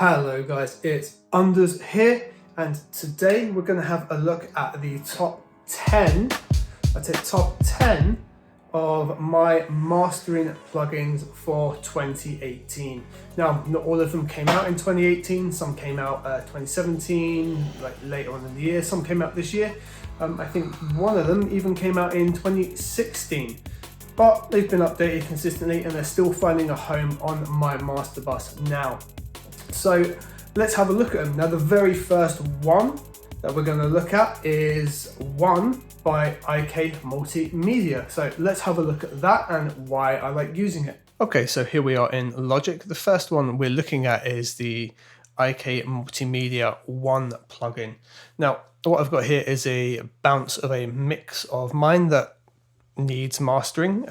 Hello guys, it's Unders here, and today we're going to have a look at the top 10, top 10 of my mastering plugins for 2018. Now, not all of them came out in 2018, some came out 2017, like later on in the year, some came out this year. I think one of them even came out in 2016. But they've been updated consistently and they're still finding a home on my master bus now. So let's have a look at them. Now the very first one that we're going to look at is one by IKM Multimedia. So let's have a look at that and why I like using it. Okay, so here we are in Logic. The first one we're looking at is the IKM Multimedia 1 plugin. Now what I've got here is a bounce of a mix of mine that needs mastering,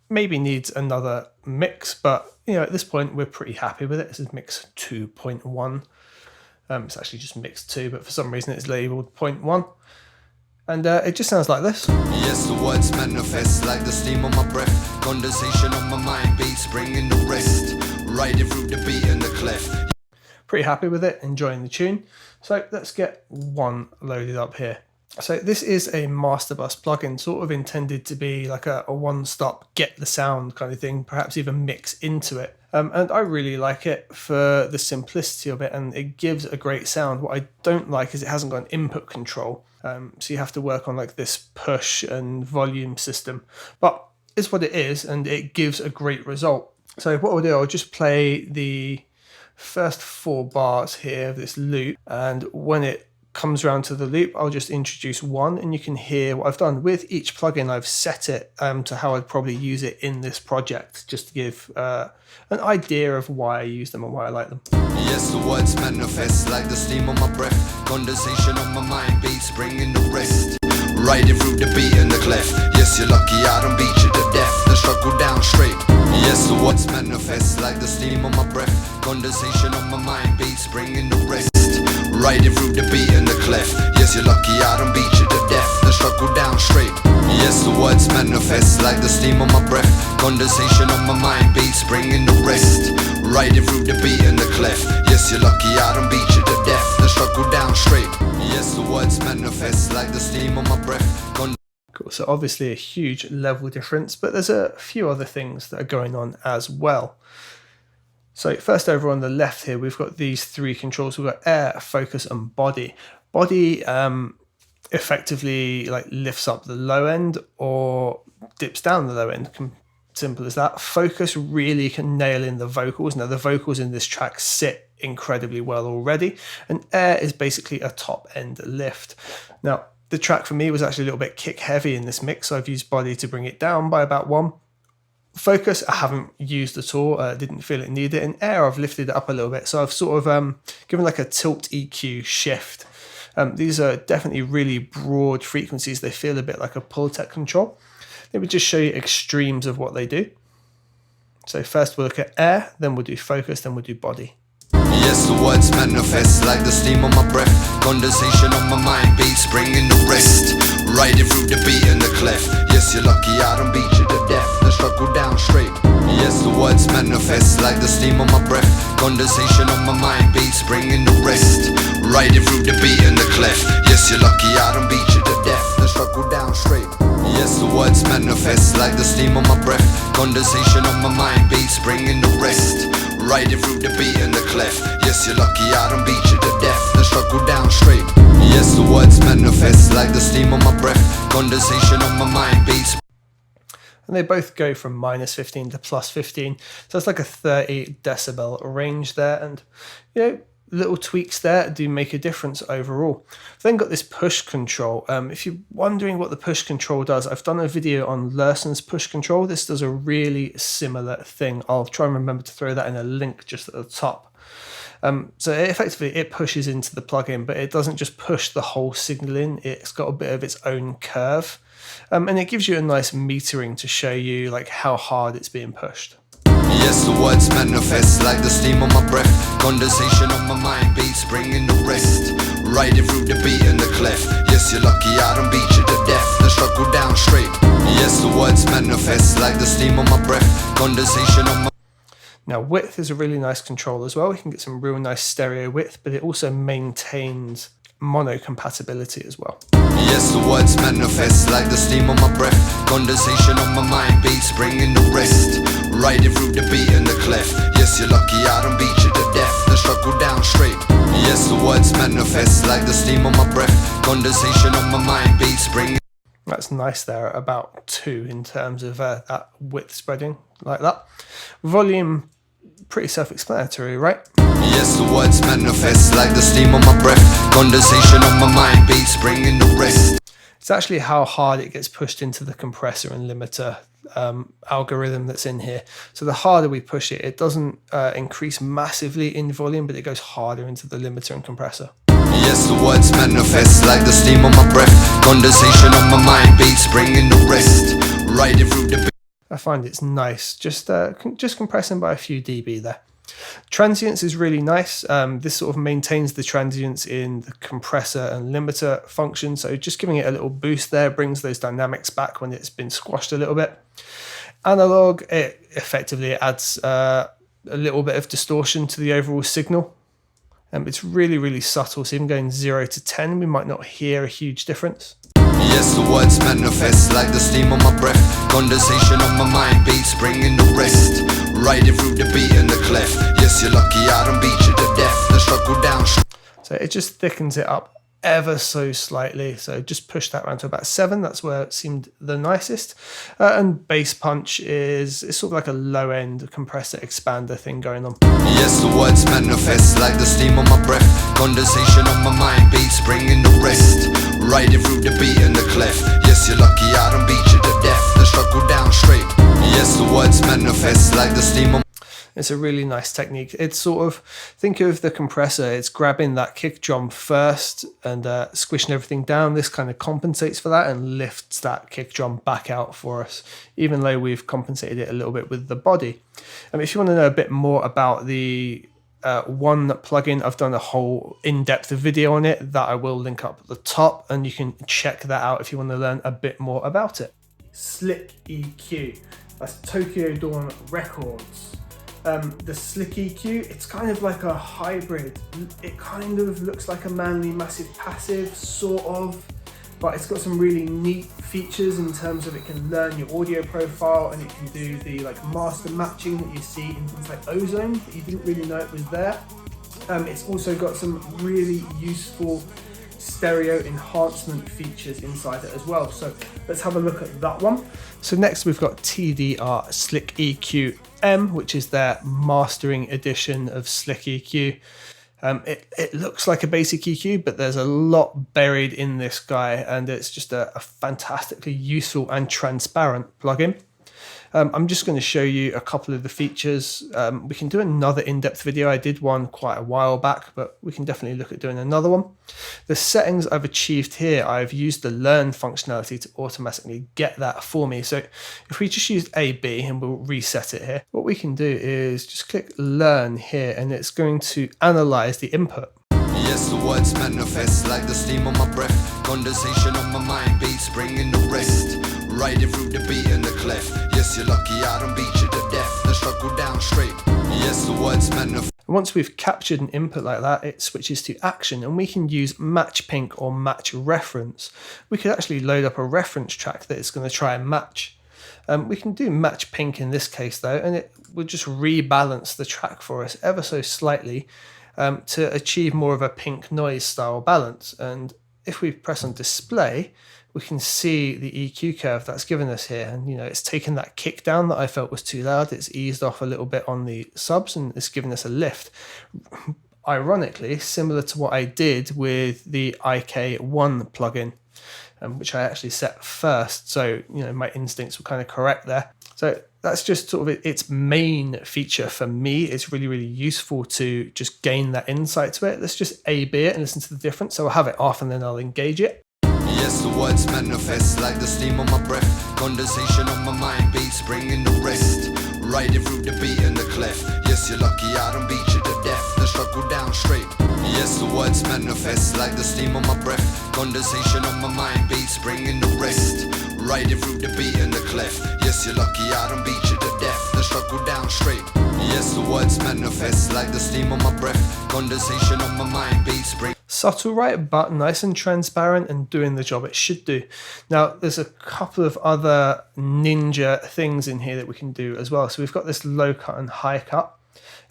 maybe needs another mix, but you know, at this point we're pretty happy with it. This is mix 2.1. It's actually just mix 2, but for some reason it's labeled 0.1, and it just sounds like this. Yes, the words manifest like the steam on my breath, condensation on my mind, beats bringing the rest, riding through the beat and the clef. Pretty happy with it, enjoying the tune. So let's get one loaded up here. So this is a master bus plugin, sort of intended to be like a one-stop get the sound kind of thing, perhaps even mix into it. And I really like it for the simplicity of it, and it gives a great sound. What I don't like is it hasn't got an input control. So you have to work on like this push and volume system, but it's what it is and it gives a great result. So what I'll do, I'll just play the first 4 bars here of this loop, and when it comes around to the loop, I'll just introduce one, and you can hear what I've done with each plugin. I've set it to how I'd probably use it in this project, just to give an idea of why I use them and why I like them. Yes, the words manifest like the steam on my breath, condensation on my mind, beats bringing the rest, riding through the beat and the clef. Yes, you're lucky I don't beat you to death, the struggle down straight. Yes, the words manifest like the steam on my breath, condensation on my mind, beats bringing the rest, riding through the beat and the clef. Yes, you're lucky I don't beat you to death, the struggle down straight. Yes, the words manifest like the steam on my breath, condensation on my mind, beats bringing the rest, riding through the beat and the clef. Yes, you're lucky I don't beat you to death, the struggle down straight. Yes, the words manifest like the steam on my breath. Cool. So obviously a huge level difference, but there's a few other things that are going on as well. So first, over on the left here, we've got these 3 controls. We've got air, focus, and body. Body effectively like lifts up the low end or dips down the low end. Simple as that. Focus really can nail in the vocals. Now the vocals in this track sit incredibly well already, and air is basically a top end lift. Now the track for me was actually a little bit kick heavy in this mix, so I've used body to bring it down by about 1. Focus I haven't used at all, didn't feel it needed. In air I've lifted it up a little bit, so I've sort of given like a tilt EQ shift. These are definitely really broad frequencies. They feel a bit like a Pultec control. Let me just show you extremes of what they do. So first we'll look at air, then we'll do focus, then we'll do body. Yes, the words manifest like the steam on my breath, condensation on my mind, beats bringing the rest, riding through the beat and the clef. Yes, you're lucky I don't beat you to death, the struggle down straight. Yes, the words manifest like the steam on my breath, condensation on my mind, beats bringing the rest, riding through the beat and the clef. Yes, you're lucky I don't beat you to death, the struggle down straight. Yes, the words manifest like the steam on my breath, condensation on my mind, beats bringing the rest, riding through the beat and the clef. Yes, you're lucky I don't beat you to death, the struggle down straight. Yes, the words manifest like the steam on my breath, condensation on my mind, beats. And they both go from -15 to +15, so it's like a 30 decibel range there, and you know, little tweaks there do make a difference overall. I've then got this push control. If you're wondering what the push control does, I've done a video on Lurssen's push control. This does a really similar thing. I'll try and remember to throw that in a link just at the top. So effectively it pushes into the plugin, but it doesn't just push the whole signal in. It's got a bit of its own curve, and it gives you a nice metering to show you like how hard it's being pushed. Yes, the words manifest like the steam on my breath, condensation on my mind, beats bringing the rest, riding through the beat and the clef. Yes, you're lucky I don't beat you to death, the struggle down straight. Yes, the words manifest like the steam on my breath, condensation on my. Now width is a really nice control as well. We can get some real nice stereo width, but it also maintains mono compatibility as well. Yes, the words manifest like the steam on my breath. Condensation on my mind, beats bringing the rest. Riding through the beat and the clef. Yes, you're lucky I don't beat you to death. The struggle down straight. Yes, the words manifest like the steam on my breath. Condensation on my mind, beats bringing. That's nice there at about 2 in terms of that width spreading like that. Volume, pretty self-explanatory, right? Yes, the words manifest like the steam on my breath. Condensation on my mind, beats bringing the rest. It's actually how hard it gets pushed into the compressor and limiter algorithm that's in here. So the harder we push it, it doesn't increase massively in volume, but it goes harder into the limiter and compressor. Yes, the words manifest like the steam on my breath. Condensation on my mind, beats bringing the rest. Riding through the. I find it's nice, just compressing by a few dB there. Transients is really nice. This sort of maintains the transients in the compressor and limiter function. So just giving it a little boost there brings those dynamics back when it's been squashed a little bit. Analog, it effectively adds a little bit of distortion to the overall signal. It's really, really subtle. So even going 0 to 10, we might not hear a huge difference. Yes, the words manifest like the steam on my breath. Condensation on my mind, beats bringing the rest. Riding through the beat and the clef. Yes, you're lucky I don't beat you to death. The struggle down. So it just thickens it up ever so slightly. So just push that around to about 7. That's where it seemed the nicest. And bass punch it's sort of like a low end compressor expander thing going on. Yes, the words manifest like the steam on my breath. Condensation on my mind, beats bringing the rest. Riding through the beat and the clef. Yes, you're lucky I don't beat you to death. The struggle down straight. Yes, the words manifest like the steam on. It's a really nice technique. It's sort of, think of the compressor, it's grabbing that kick drum first and squishing everything down. This kind of compensates for that and lifts that kick drum back out for us, even though we've compensated it a little bit with the body. If you want to know a bit more about the one plugin, I've done a whole in-depth video on it that I will link up at the top, and you can check that out if you want to learn a bit more about it. Slick EQ, that's Tokyo Dawn Records. The Slick EQ, it's kind of like a hybrid. It kind of looks like a Manly Massive Passive, sort of, but it's got some really neat features in terms of it can learn your audio profile and it can do the like master matching that you see in things like Ozone, but you didn't really know it was there. It's also got some really useful stereo enhancement features inside it as well. So let's have a look at that one. So next we've got TDR Slick EQ M, which is their mastering edition of Slick EQ. It looks like a basic EQ, but there's a lot buried in this guy, and it's just a fantastically useful and transparent plugin. I'm just going to show you a couple of the features. We can do another in-depth video. I did one quite a while back, but we can definitely look at doing another one. The settings I've achieved here, I've used the learn functionality to automatically get that for me. So if we just use AB and we'll reset it here, what we can do is just click learn here, and it's going to analyze the input. Yes, the words manifest like the steam on my breath. Condensation on my mind, beats bringing the rest. Riding through the beat and the clef. Yes, you're lucky I don't beat you to death. The struggle down straight. Yes, the words manifest. Once we've captured an input like that, it switches to action, and we can use match pink or match reference. We could actually load up a reference track that it's going to try and match. We can do match pink in this case though, and it will just rebalance the track for us ever so slightly to achieve more of a pink noise style balance. And if we press on display, we can see the EQ curve that's given us here, and it's taken that kick down that I felt was too loud, it's eased off a little bit on the subs, and it's given us a lift. Ironically, similar to what I did with the IK1 plugin, which I actually set first, so my instincts were kind of correct there. So that's just sort of its main feature for me. It's really, really useful to just gain that insight to it. Let's just A/B it and listen to the difference. So I'll have it off and then I'll engage it. Yes, the words manifest like the steam on my breath. Condensation on my mind, beats bringing the rest. Riding through the beat and the clef. Yes, you're lucky I don't beat you to death. The struggle down straight. Yes, the words manifest like the steam on my breath. Condensation on my mind, beats bringing the rest. riding through the beat and the clef. Yes, you're lucky I don't beat you to death. The struggle down straight. Yes, the words manifest like the steam on my breath. Condensation on my mind, beats bring. Subtle, right, but nice and transparent and doing the job it should do. Now, there's a couple of other ninja things in here that we can do as well. So we've got this low cut and high cut,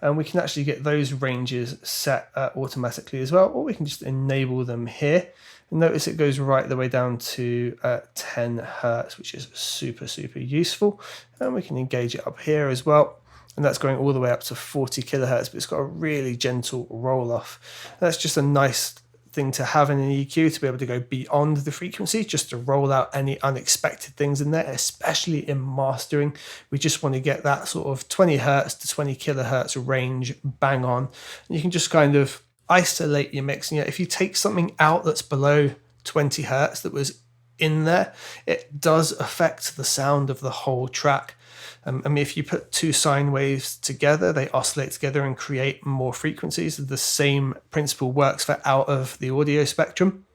and we can actually get those ranges set automatically as well, or we can just enable them here. And notice it goes right the way down to 10 Hertz, which is super, super useful. And we can engage it up here as well. And that's going all the way up to 40 kilohertz, but it's got a really gentle roll off. That's just a nice thing to have in an EQ, to be able to go beyond the frequency, just to roll out any unexpected things in there, especially in mastering. We just want to get that sort of 20 hertz to 20 kilohertz range bang on. And you can just kind of isolate your mix. If you take something out that's below 20 hertz that was in there, it does affect the sound of the whole track. I mean, if you put two sine waves together, they oscillate together and create more frequencies. The same principle works for out of the audio spectrum.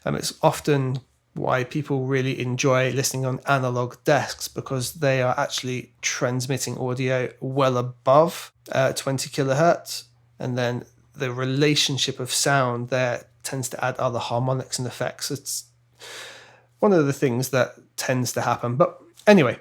It's often why people really enjoy listening on analog desks, because they are actually transmitting audio well above 20 kilohertz. And then the relationship of sound there tends to add other harmonics and effects. It's one of the things that tends to happen. But anyway,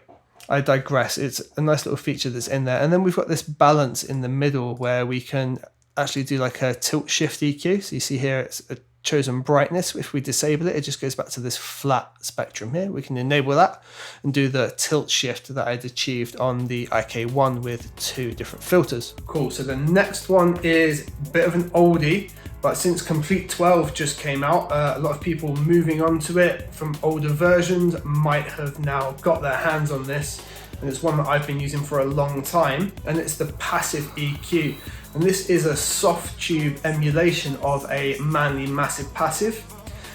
I digress. It's a nice little feature that's in there. And then we've got this balance in the middle where we can actually do like a tilt shift EQ. So you see here it's a chosen brightness. If we disable it, it just goes back to this flat spectrum here. We can enable that and do the tilt shift that I'd achieved on the IK1 with 2 different filters. Cool. So the next one is a bit of an oldie, but since Complete 12 just came out, a lot of people moving on to it from older versions might have now got their hands on this. And it's one that I've been using for a long time, and it's the passive EQ. And this is a soft tube emulation of a Manley Massive Passive.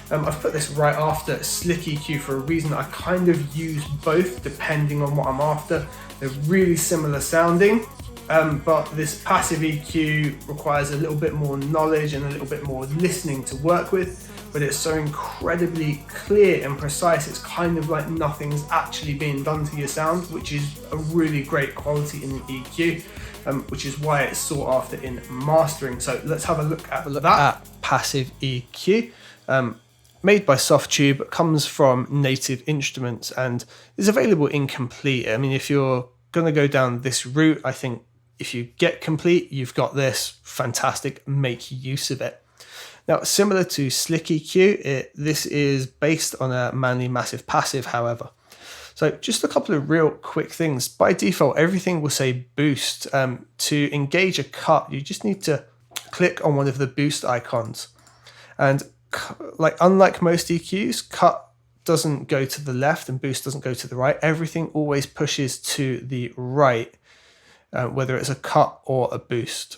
I've put this right after Slick EQ for a reason. I kind of use both depending on what I'm after. They're really similar sounding, but this passive EQ requires a little bit more knowledge and a little bit more listening to work with. But it's so incredibly clear and precise, it's kind of like nothing's actually being done to your sound, which is a really great quality in an EQ, which is why it's sought after in mastering. So let's have a look at that passive EQ. Made by Softube, comes from Native Instruments and is available in Complete. I mean, if you're going to go down this route, I think if you get Complete, you've got this, fantastic, make use of it. Now, similar to Slick EQ, this is based on a Manley Massive Passive, however. So just a couple of real quick things. By default, everything will say boost. To engage a cut, you just need to click on one of the boost icons. And unlike most EQs, cut doesn't go to the left and boost doesn't go to the right. Everything always pushes to the right, whether it's a cut or a boost.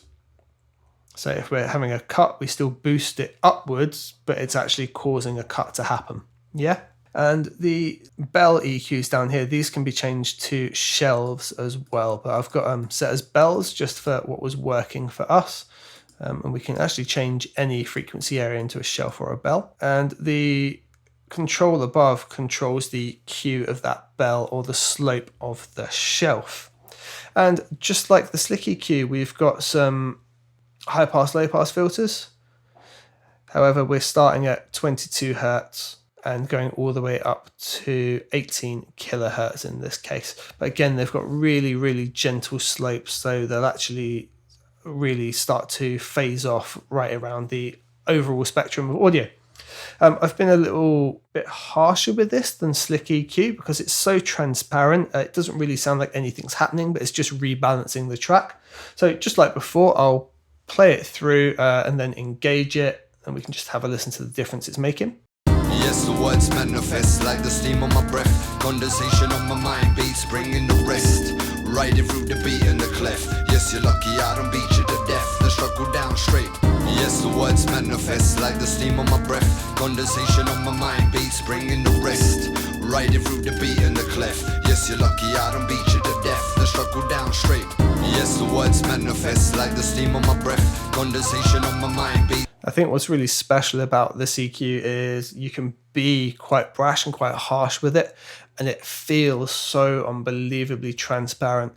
So if we're having a cut, we still boost it upwards, but it's actually causing a cut to happen. Yeah. And the bell EQs down here, these can be changed to shelves as well, but I've got them set as bells just for what was working for us. And we can actually change any frequency area into a shelf or a bell. And the control above controls the Q of that bell or the slope of the shelf. And just like the Slick EQ, we've got some high pass, low pass filters. However, we're starting at 22 Hertz and going all the way up to 18 kilohertz in this case. But again, they've got really, really gentle slopes, so they'll actually really start to phase off right around the overall spectrum of audio. I've been a little bit harsher with this than Slick EQ because it's so transparent. It doesn't really sound like anything's happening, but it's just rebalancing the track. So just like before, I'll play it through and then engage it, and we can just have a listen to the difference it's making. Yes, the words manifest like the steam on my breath. Condensation on my mind, beats bringing the rest. Riding through the beat and the clef. Yes, you're lucky I don't beat you to death. The struggle down straight. Yes, the words manifest like the steam on my breath. Condensation on my mind, beats bringing the rest. Riding through the beat and the clef. Yes, you're lucky I don't beat you to death. The struggle down straight. Yes, the words manifest like the steam on my breath. Condensation on my mind, beats. I think what's really special about this EQ is you can be quite brash and quite harsh with it, and it feels so unbelievably transparent.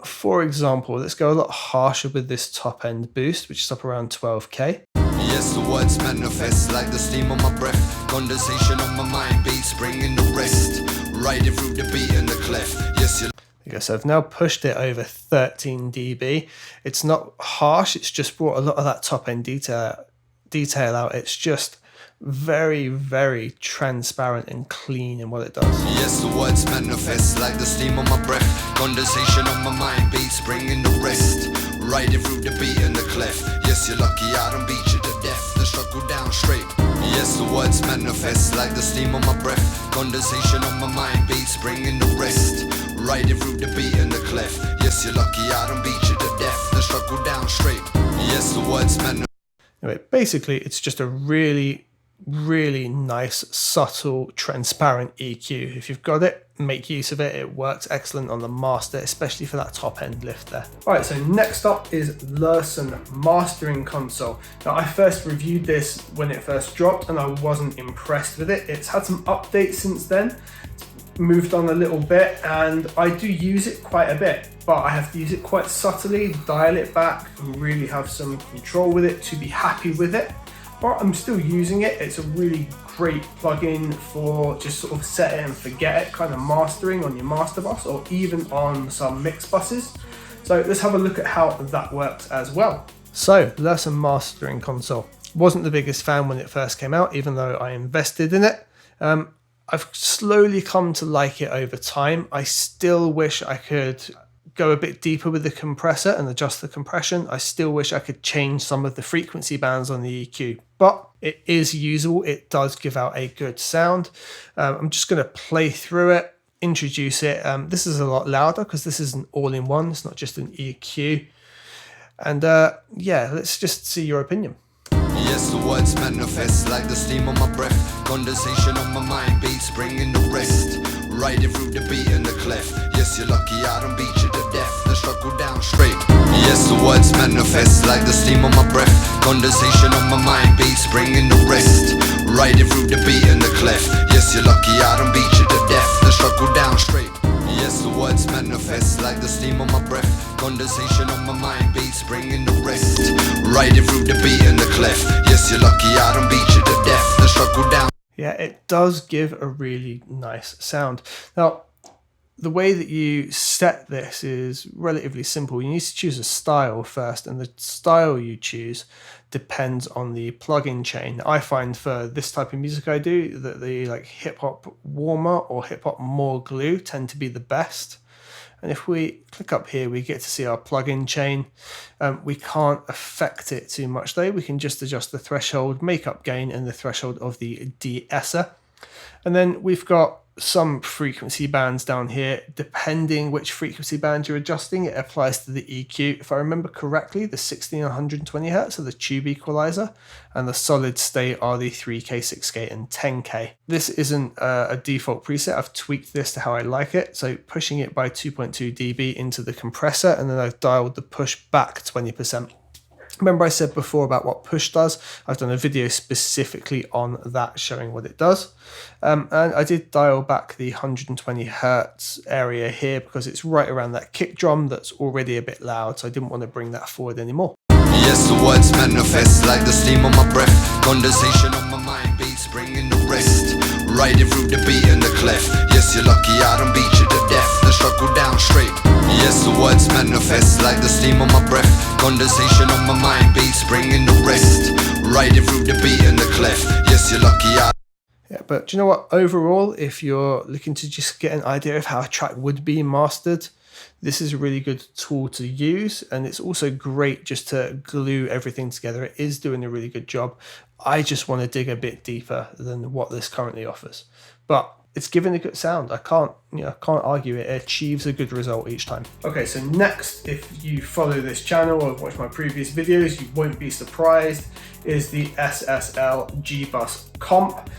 For example, let's go a lot harsher with this top end boost, which is up around 12K. Yes, the words manifest like the steam on my breath. Condensation on my mind, beats bringing the rest. Riding through the beat and the clef. Yes, you. Okay, so I've now pushed it over 13 dB. It's not harsh, it's just brought a lot of that top end detail out. It's just very, very transparent and clean in what it does. Yes, the words manifest like the steam on my breath. Condensation on my mind, beats bringing the rest. Riding through the beat and the clef. Yes, you're lucky I don't beat you to death. The struggle down straight. Yes, the words manifest like the steam on my breath. Condensation on my mind, beats bringing the rest. Riding through the beat and the clef. Yes, you're lucky I don't beat you to death. The struggle down straight. Yes, the words manifest. Anyway, basically it's just a really, really nice, subtle, transparent EQ. If you've got it, make use of it. It works excellent on the master, especially for that top end lift there. All right, so next up is Lurssen Mastering Console. Now, I first reviewed this when it first dropped and I wasn't impressed with it. It's had some updates since then, moved on a little bit, and I do use it quite a bit, but I have to use it quite subtly, dial it back, and really have some control with it to be happy with it. But I'm still using it. It's a really great plugin for just sort of set it and forget it kind of mastering on your master bus or even on some mix buses. So let's have a look at how that works as well. So Lurssen Mastering Console. Wasn't the biggest fan when it first came out, even though I invested in it. I've slowly come to like it over time. I still wish I could go a bit deeper with the compressor and adjust the compression. I still wish I could change some of the frequency bands on the EQ, but it is usable. It does give out a good sound. I'm just going to play through it, introduce it. This is a lot louder because this is an all-in-one. It's not just an EQ. And yeah, let's just see your opinion. Yes, the words manifest like the steam on my breath. Condensation on my mind, beats bringing the rest. Riding through the beat and the clef. Yes, you're lucky I don't beat you to death. The struggle down straight. Yes, the words manifest like the steam on my breath. Condensation on my mind, beats bringing the rest. Riding through the beat and the clef. Yes, you're lucky I don't beat you to death. The struggle down straight. Yes, the words manifest like the steam on my breath. Condensation on my mind, beats bringing the rest. Riding through the beat and the clef. Yes, you're lucky I don't beat you to death. The struggle down. Yeah, it does give a really nice sound. Now, the way that you set this is relatively simple. You need to choose a style first, and the style you choose depends on the plugin chain. I find for this type of music I do that the like hip hop warmer or hip hop more glue tend to be the best. And if we click up here, we get to see our plugin chain. We can't affect it too much though. We can just adjust the threshold, makeup gain, and the threshold of the de-esser. And then we've got some frequency bands down here. Depending which frequency band you're adjusting, it applies to the EQ. If I remember correctly, the 16 and 120 Hz are the tube equalizer, and the solid state are the 3K, 6K, and 10K. This isn't a default preset. I've tweaked this to how I like it. So pushing it by 2.2 dB into the compressor, and then I've dialed the push back 20%. Remember I said before about what push does? I've done a video specifically on that showing what it does. And I did dial back the 120 Hertz area here because it's right around that kick drum that's already a bit loud, so I didn't want to bring that forward anymore. Yes, the words manifest like the steam on my breath. Condensation on my mind, beats bringing the rest. Riding through the beat and the clef. Yes, you're lucky I don't beat you to death. The struggle down straight. Yes, the words manifest like the steam on my breath. Condensation on my mind, beats bringing the rest. Riding through the beat and the clef. Yes, you're lucky I. Yeah, but do you know what? Overall, if you're looking to just get an idea of how a track would be mastered, this is a really good tool to use, and it's also great just to glue everything together. It is doing a really good job. I just want to dig a bit deeper than what this currently offers, but it's giving a good sound. I can't argue it. It achieves a good result each time. Okay, so next, if you follow this channel or watch my previous videos, you won't be surprised, is the SSL Gbus Comp.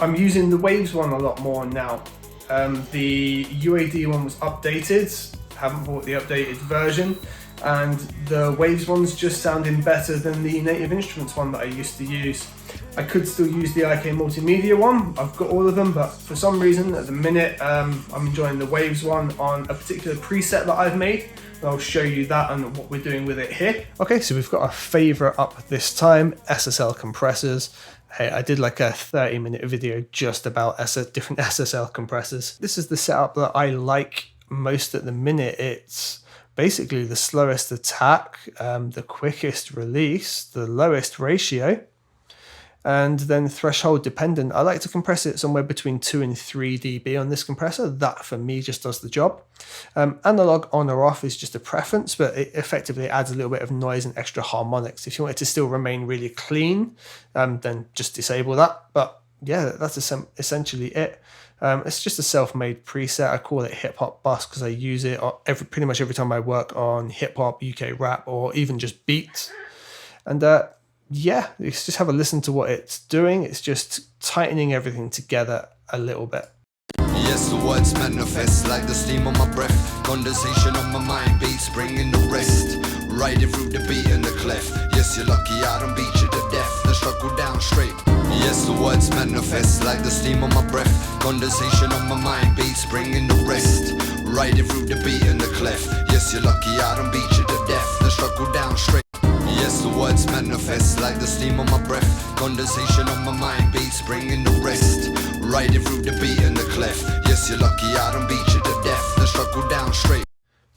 I'm using the Waves one a lot more now. The UAD one was updated, haven't bought the updated version. and the Waves one's just sounding better than the Native Instruments one that I used to use. I could still use the IKM Multimedia one, I've got all of them, but for some reason at the minute I'm enjoying the Waves one on a particular preset that I've made. I'll show you that and what we're doing with it here. Okay, so we've got our favorite up this time, SSL compressors. Hey, I did like a 30-minute video just about different SSL compressors. This is the setup that I like most at the minute. It's basically the slowest attack, the quickest release, the lowest ratio, and then threshold dependent. I like to compress it somewhere between 2 and 3 dB on this compressor. That for me just does the job. Analog on or off is just a preference, but it effectively adds a little bit of noise and extra harmonics. If you want it to still remain really clean, then just disable that. But yeah, that's essentially it. It's just a self-made preset. I call it Hip Hop Bus because I use it pretty much every time I work on hip hop, UK rap, or even just beats. And yeah, let's just have a listen to what it's doing. It's just tightening everything together a little bit. Yes, the words manifest like the steam on my breath. Condensation on my mind, beats bringing the rest. Riding through the beat and the clef. Yes, you're lucky I don't beat you to death. The struggle down straight. Yes, the words manifest like the steam on my breath. Condensation on my mind, beats bringing the rest. Riding through the beat and the clef. Yes, you're lucky I don't beat you to death. The struggle down straight. Yes, the words manifest like the steam on my breath. Condensation on my mind, beats bringing the rest. Riding through the beat and the clef. Yes, you're lucky I don't beat you to death. The struggle down straight.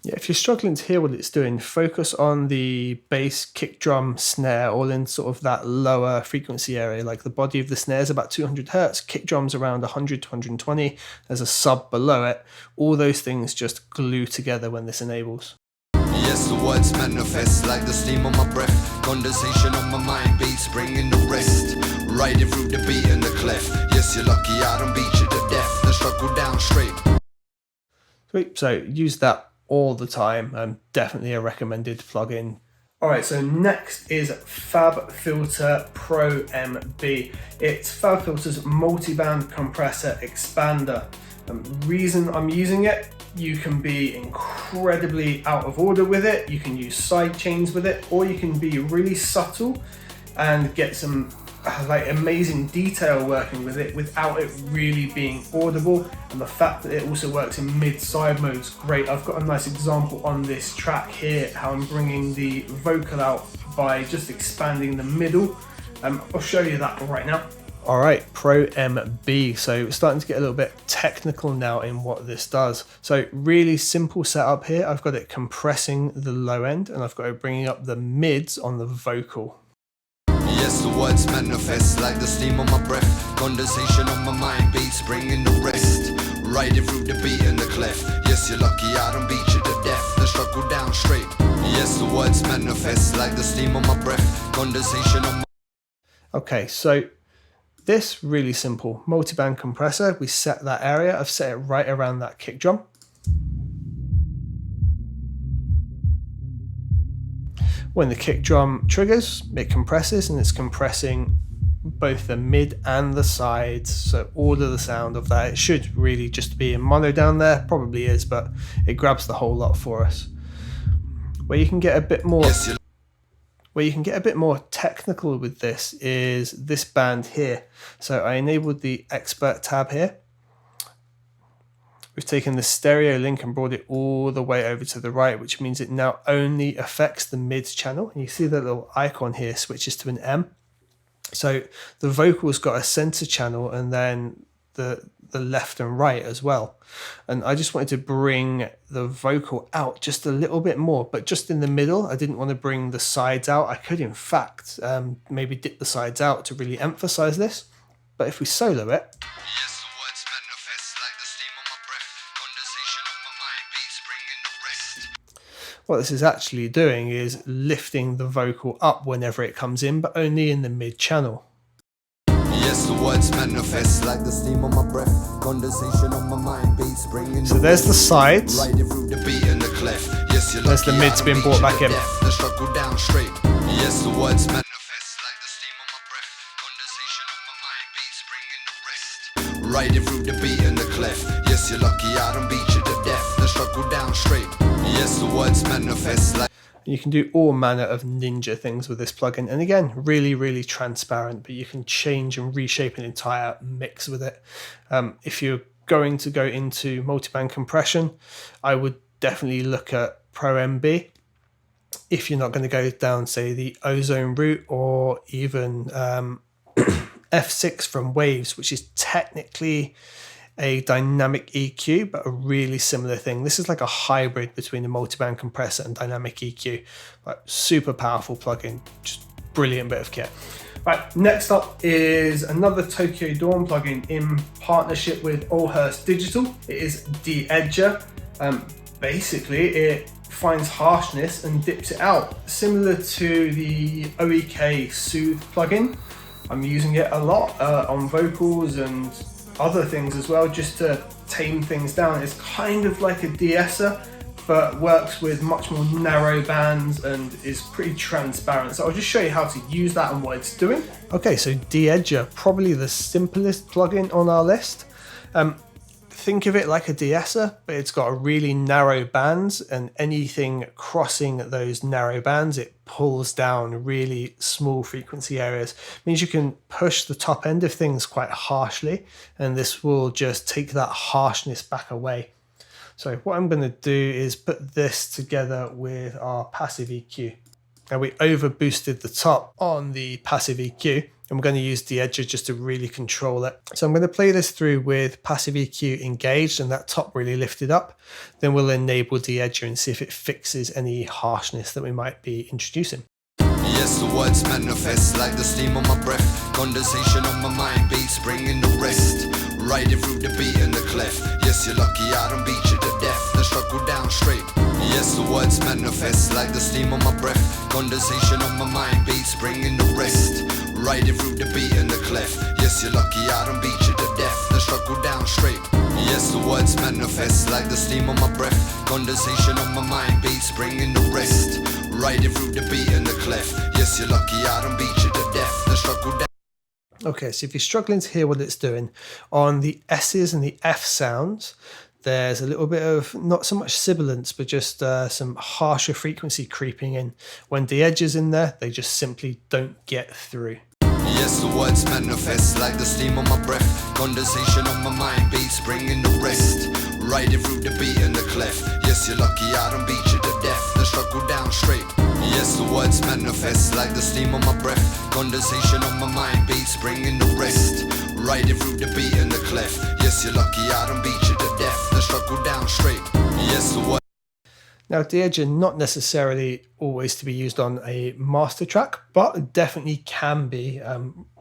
Yeah, if you're struggling to hear what it's doing, focus on the bass, kick drum, snare, all in sort of that lower frequency area. Like the body of the snare is about 200 hertz, kick drum's around 100 to 120. There's a sub below it. All those things just glue together when this enables. Yes, the words manifest like the steam on my breath. Condensation on my mind, beats bringing the rest. Riding through the beat and the clef. Yes, you're lucky I don't beat you to death. The struggle down straight. Sweet, so use that all the time. Definitely a recommended plugin. Alright, so next is FabFilter ProMB. It's FabFilter's multi-band compressor expander. Reason I'm using it, you can be incredibly out of order with it, you can use side chains with it, or you can be really subtle and get some like amazing detail working with it without it really being audible. And the fact that it also works in mid-side mode is great. I've got a nice example on this track here, how I'm bringing the vocal out by just expanding the middle. I'll show you that right now. All right, ProMB. So we're starting to get a little bit technical now in what this does. So really simple setup here. I've got it compressing the low end and I've got it bringing up the mids on the vocal. Yes, the words manifest like the steam on my breath. Condensation on my mind, beats bringing the rest. Riding through the beat and the clef. Yes, you're lucky I don't beat you to death. The struggle down straight. Yes, the words manifest like the steam on my breath. Condensation on my... Okay, so this really simple multi-band compressor, we set that area. I've set it right around that kick drum. When the kick drum triggers, it compresses and it's compressing both the mid and the sides. So all of the sound of that, it should really just be in mono down there, probably is, but it grabs the whole lot for us. Where you can get a bit more technical with this is this band here. So I enabled the expert tab here. We've taken the stereo link and brought it all the way over to the right, which means it now only affects the mids channel. And you see the little icon here switches to an M. So the vocal's got a center channel and then the left and right as well. And I just wanted to bring the vocal out just a little bit more, but just in the middle. I didn't want to bring the sides out. I could, in fact, maybe dip the sides out to really emphasize this. But if we solo it, Yes, the words manifest like the steam on my breath. Condensation on my mind, beats bringing the rest. what this is actually doing is lifting the vocal up whenever it comes in, but only in the mid channel. Yes, the words manifest like the steam on my breath. Condensation on my mind, beats bringing So there's the sides. Riding through the beat and the clef. Yes, you're There's the lucky mids I don't being beat brought you back to in. death. The struggle down straight. Yes, the words manifest like the steam on my breath. Condensation on my mind, beats bringing the rest. Riding through the beat and the clef. Yes, you're lucky I don't beat you to death. The struggle down straight. Yes, the words manifest like... You can do all manner of ninja things with this plugin. And again, really, really transparent, but you can change and reshape an entire mix with it. If you're going to go into multiband compression, I would definitely look at ProMB. If you're not going to go down, say, the Ozone route, or even F6 from Waves, which is technically a dynamic EQ, but a really similar thing. This is like a hybrid between a multiband compressor and dynamic EQ. Like, super powerful plugin, just brilliant bit of kit. Right, next up is another Tokyo Dawn plugin in partnership with Olhorst Digital. It is DEdger. Basically, it finds harshness and dips it out, similar to the OEK Soothe plugin. I'm using it a lot on vocals and other things as well, just to tame things down. It's kind of like a de-esser, but works with much more narrow bands and is pretty transparent. So I'll just show you how to use that and what it's doing. Okay, so DEdger, probably the simplest plugin on our list. Think of it like a de-esser, but it's got a really narrow bands, and anything crossing those narrow bands, it pulls down really small frequency areas. It means you can push the top end of things quite harshly, and this will just take that harshness back away. So what I'm going to do is put this together with our passive EQ. Now, we over boosted the top on the passive EQ, and we're going to use DEdger just to really control it. So I'm going to play this through with passive EQ engaged and that top really lifted up. Then we'll enable DEdger and see if it fixes any harshness that we might be introducing. Yes, the words manifest like the steam on my breath. Condensation on my mind, beats bringing the rest. Riding through the beat and the clef. Yes, you're lucky I don't beat you to death. The struggle down straight. Yes, the words manifest like the steam on my breath. Condensation on my mind, beats bringing the rest. Riding through the beat and the clef. Yes, you're lucky I don't beat you to death. The struggle down straight. Yes, the words manifest like the steam on my breath. Condensation on my mind, beats bringing the rest. Riding through the beat and the clef. Yes, you're lucky I don't beat you to death. The struggle down. Okay, so if you're struggling to hear what it's doing, on the S's and the F sounds, there's a little bit of not so much sibilance, but just some harsher frequency creeping in. When DEdger's in there, they just simply don't get through. Yes, the words manifest like the steam on my breath. Condensation on my mind, beats bringing the rest. Riding through the beat and the clef. Yes, you're lucky I don't beat you to death. The struggle down straight. Yes, the words manifest like the steam on my breath. Condensation on my mind, beats bringing the rest. Riding through the beat and the clef. Yes, you're lucky I don't beat you to death. The struggle down straight. Yes, the words. Now, DEdger not necessarily always to be used on a master track, but definitely can be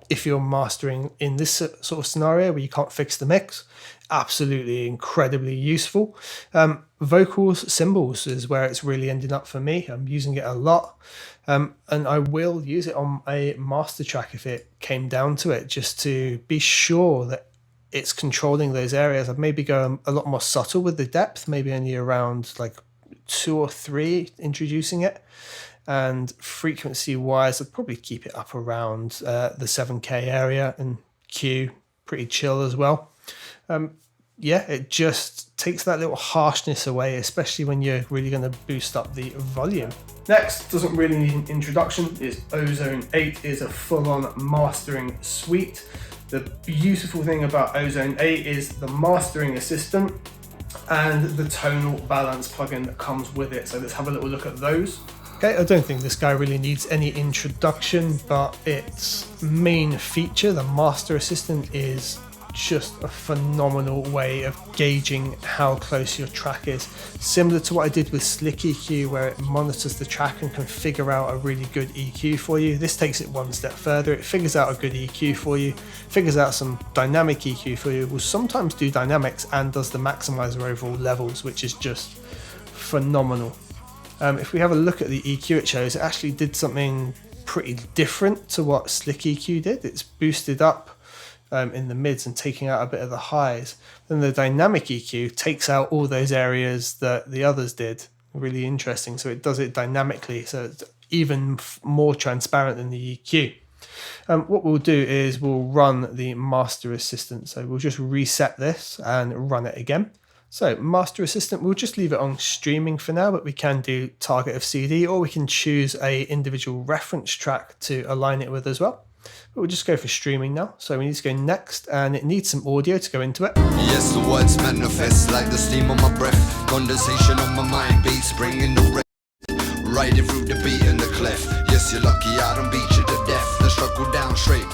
if you're mastering in this sort of scenario where you can't fix the mix. Absolutely incredibly useful. Vocals, cymbals is where it's really ending up for me. I'm using it a lot, and I will use it on a master track if it came down to it, just to be sure that it's controlling those areas. I'd maybe go a lot more subtle with the depth, maybe only around like 2 or 3 introducing it, and frequency wise I'd probably keep it up around the 7K area, and Q pretty chill as well. Yeah, it just takes that little harshness away, especially when you're really going to boost up the volume. Next, doesn't really need an introduction, is Ozone 8 is a full-on mastering suite. The beautiful thing about Ozone 8 is the mastering assistant and the tonal balance plugin that comes with it. So let's have a little look at those. Okay, I don't think this guy really needs any introduction, but its main feature, the master assistant, is just a phenomenal way of gauging how close your track is. Similar to what I did with Slick EQ, where it monitors the track and can figure out a really good EQ for you. This takes it one step further. It figures out a good EQ for you, figures out some dynamic EQ for you, will sometimes do dynamics, and does the maximizer over all levels, which is just phenomenal. If we have a look at the EQ it shows, it actually did something pretty different to what Slick EQ did. It's boosted up in the mids and taking out a bit of the highs. Then the dynamic EQ takes out all those areas that the others did. Really interesting. So it does it dynamically, so it's even more transparent than the EQ. What we'll do is we'll run the master assistant. So we'll just reset this and run it again. So Master Assistant, we'll just leave it on streaming for now, but we can do target of CD, or we can choose a individual reference track to align it with as well. But we'll just go for streaming now. So we need to go next, and it needs some audio to go into it. Yes, the words manifest like the steam on my breath. Condensation on my mind, beats bringing the rest. Riding through the beat and the clef. Yes, you're lucky I don't beat you to death. The struggle down straight.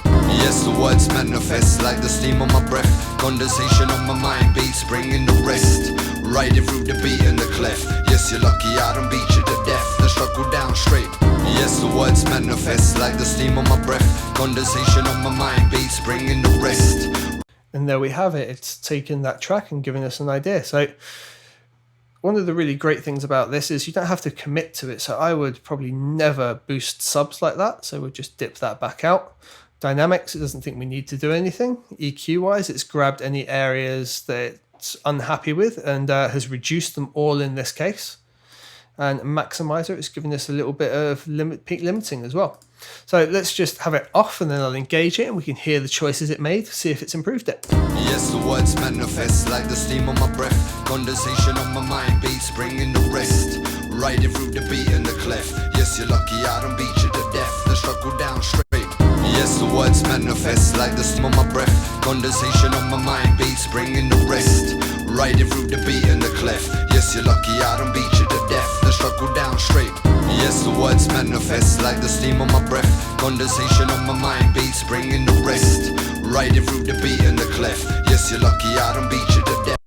Yes, the words manifest like the steam on my breath. Condensation on my mind, beats bringing the rest. Riding through the beat and the clef. Yes, you're lucky I don't beat you to death. The struggle down straight. Yes, the words manifest like the steam on my breath. Condensation on my mind, beats bringing the rest. And there we have it. It's taken that track and given us an idea. So one of the really great things about this is you don't have to commit to it. So I would probably never boost subs like that. So we'll just dip that back out. Dynamics, it doesn't think we need to do anything. EQ wise, it's grabbed any areas that it's unhappy with and has reduced them all in this case. And maximizer, it's giving us a little bit of peak limiting as well. So let's just have it off and then I'll engage it and we can hear the choices it made, see if it's improved it. Yes, the words manifest like the steam on my breath. Condensation on my mind, beats bringing the rest. Riding through the beat and the clef. Yes, you're lucky I don't beat you to death. The struggle down straight. Yes, the words manifest like the steam on my breath. Condensation on my mind, beats bringing the rest. Riding through the beat and the clef. Yes, you're lucky I don't beat you to death. The struggle down straight. Yes, the words manifest like the steam on my breath. Condensation on my mind, beats bringing the rest. Riding through the beat and the clef. Yes, you're lucky I don't beat you to death.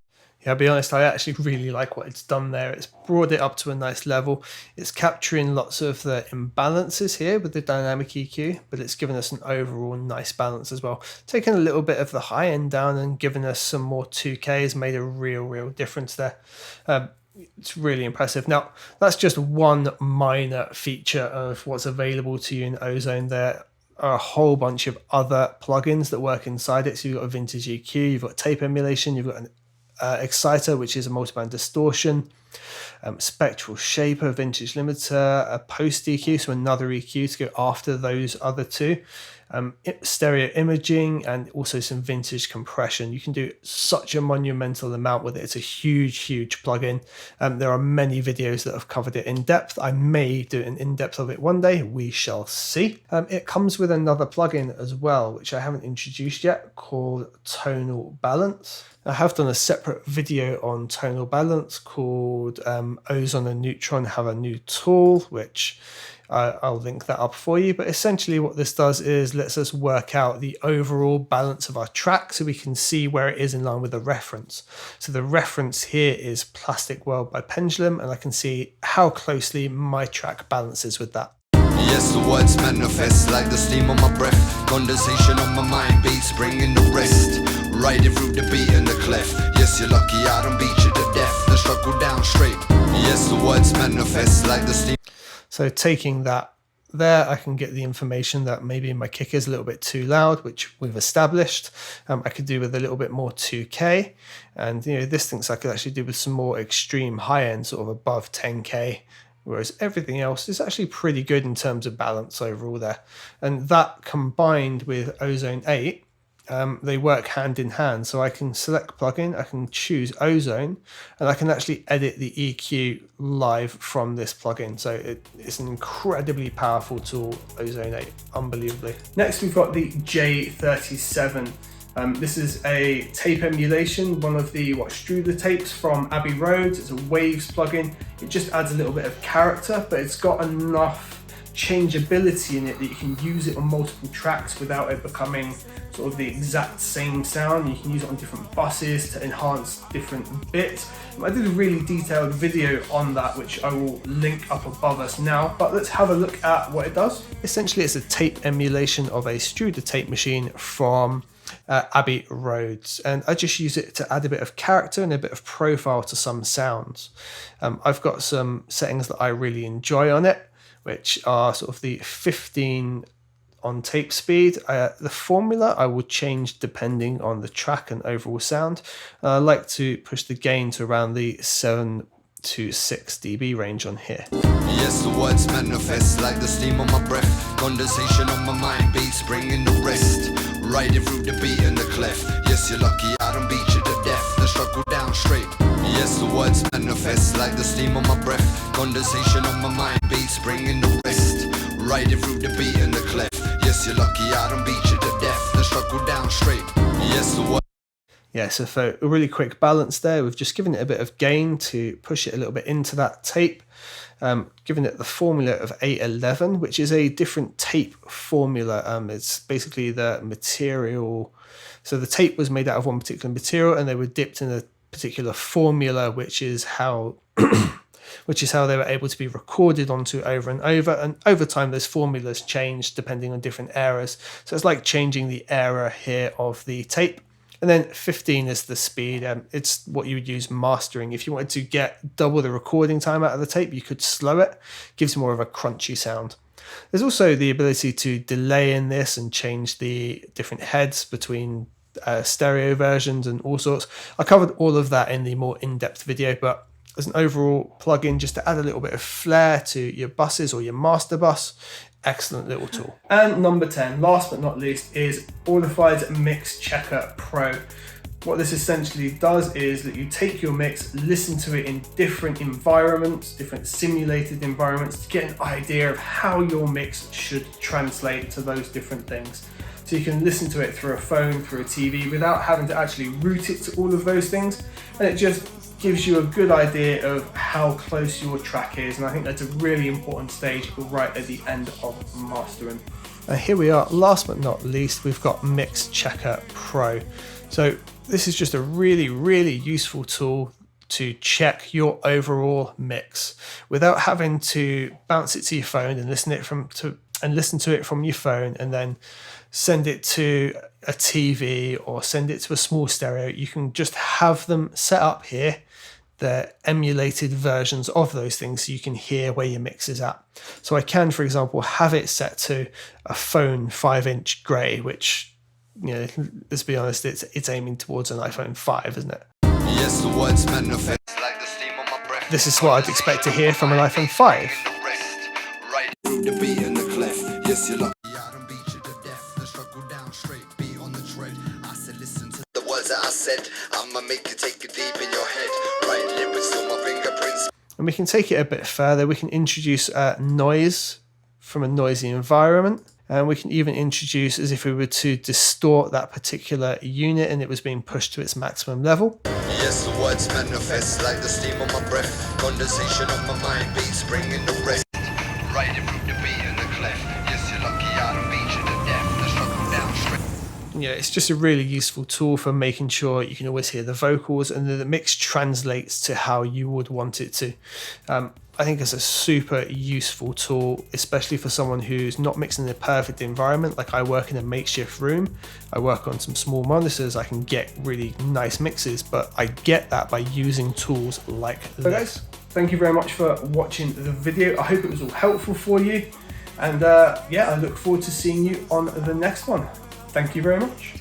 Yeah, I'll be honest, I actually really like what it's done there. It's brought it up to a nice level. It's capturing lots of the imbalances here with the dynamic EQ, but it's given us an overall nice balance as well. Taking a little bit of the high end down and giving us some more 2K has made a real difference there. It's really impressive. Now, that's just one minor feature of what's available to you in Ozone. There are a whole bunch of other plugins that work inside it. So you've got a vintage EQ, you've got tape emulation, you've got an exciter, which is a multiband distortion, spectral shaper, vintage limiter, a post EQ, so another EQ to go after those other two, stereo imaging, and also some vintage compression. You can do such a monumental amount with it. It's a huge plugin. There are many videos that have covered it in depth. I may do an in-depth of it one day. We shall see. It comes with another plugin as well, which I haven't introduced yet, called Tonal Balance. I have done a separate video on tonal balance called Ozone and Neutron have a new tool, which I'll link that up for you. But essentially what this does is lets us work out the overall balance of our track so we can see where it is in line with the reference. So the reference here is Plastic World by Pendulum, and I can see how closely my track balances with that. Yes, the words manifest like the steam on my breath. Condensation on my mind, beats bringing the rest. Riding through the beat and the clef. Yes, you're lucky I don't beat you to death. The struggle down straight. Yes, the words manifest like the steam. So taking that there, I can get the information that maybe my kick is a little bit too loud, which we've established. I could do with a little bit more 2K. And this thinks I could actually do with some more extreme high end, sort of above 10K. Whereas everything else is actually pretty good in terms of balance overall there. And that combined with Ozone 8, they work hand in hand. So I can select plugin, I can choose Ozone, and I can actually edit the EQ live from this plugin. So it's an incredibly powerful tool, Ozone 8, unbelievably. Next, we've got the J37. This is a tape emulation, one of the Struder tapes from Abbey Road. It's a Waves plugin. It just adds a little bit of character, but it's got enough changeability in it that you can use it on multiple tracks without it becoming sort of the exact same sound. You can use it on different buses to enhance different bits. I did a really detailed video on that, which I will link up above us now, but let's have a look at what it does. Essentially, it's a tape emulation of a Struder tape machine from Abbey Roads, and I just use it to add a bit of character and a bit of profile to some sounds. I've got some settings that I really enjoy on it, which are sort of the 15 on tape speed. The formula I will change depending on the track and overall sound. I like to push the gain to around the 7 to 6 dB range on here. Yes, the words manifest like the steam on my breath. Condensation on my mind, beats bringing the rest. riding through the beat and the clef. Yes, you're lucky I don't beat you to death. The struggle down straight. Yes, the words manifest like the steam on my breath. Condensation on my mind, beats bringing the rest. Riding through the beat and the clef. Yes, you're lucky I don't beat you to death. The struggle down straight. Yes, the words. Yeah, so for a really quick balance there, we've just given it a bit of gain to push it a little bit into that tape. Given it the formula of 811, which is a different tape formula. It's basically the material. So the tape was made out of one particular material, and they were dipped in a particular formula, which is how they were able to be recorded onto over and over. And over time, those formulas changed depending on different eras. So it's like changing the era here of the tape. And then 15 is the speed. It's what you would use mastering. If you wanted to get double the recording time out of the tape, you could slow it. Gives more of a crunchy sound. There's also the ability to delay in this and change the different heads between stereo versions and all sorts. I covered all of that in the more in-depth video, but as an overall plugin, just to add a little bit of flair to your buses or your master bus, excellent little tool. And number 10, last but not least, is Audified Mix Checker Pro. What this essentially does is that you take your mix, listen to it in different environments, different simulated environments, to get an idea of how your mix should translate to those different things. So you can listen to it through a phone, through a TV, without having to actually route it to all of those things. And it just gives you a good idea of how close your track is, and I think that's a really important stage right at the end of mastering. And here we are, last but not least, we've got Mix Checker Pro. So this is just a really, really useful tool to check your overall mix without having to bounce it to your phone and listen to it from your phone and then send it to a TV or send it to a small stereo. You can just have them set up here, the emulated versions of those things, so you can hear where your mix is at. So I can, for example, have it set to a phone 5-inch grey, which, you know, let's be honest, it's aiming towards an iPhone 5, isn't it? Yes, the words manifest like the steam on my breath. This is what I'd expect to hear from an iPhone 5. Right through the beat and the clef. Yes, you're lucky I don't beat you to death. The struggle down straight, beat on the tread. I said listen to the words that I said. I'ma make you take it deep in your head. Writing it with still my fingerprints. And we can take it a bit further. We can introduce noise from a noisy environment. And we can even introduce as if we were to distort that particular unit and it was being pushed to its maximum level. Yes, the words manifest like the steam on my breath. Condensation on my mind, beats bringing the rest. Riding through the beat and the clef. Yes, you're lucky I don't beat you to death. The struggle down straight. Yeah, it's just a really useful tool for making sure you can always hear the vocals and the mix translates to how you would want it to. I think it's a super useful tool, especially for someone who's not mixing in a perfect environment. Like I work in a makeshift room, I work on some small monitors, I can get really nice mixes, but I get that by using tools like this. So guys, thank you very much for watching the video. I hope it was all helpful for you. And yeah, I look forward to seeing you on the next one. Thank you very much.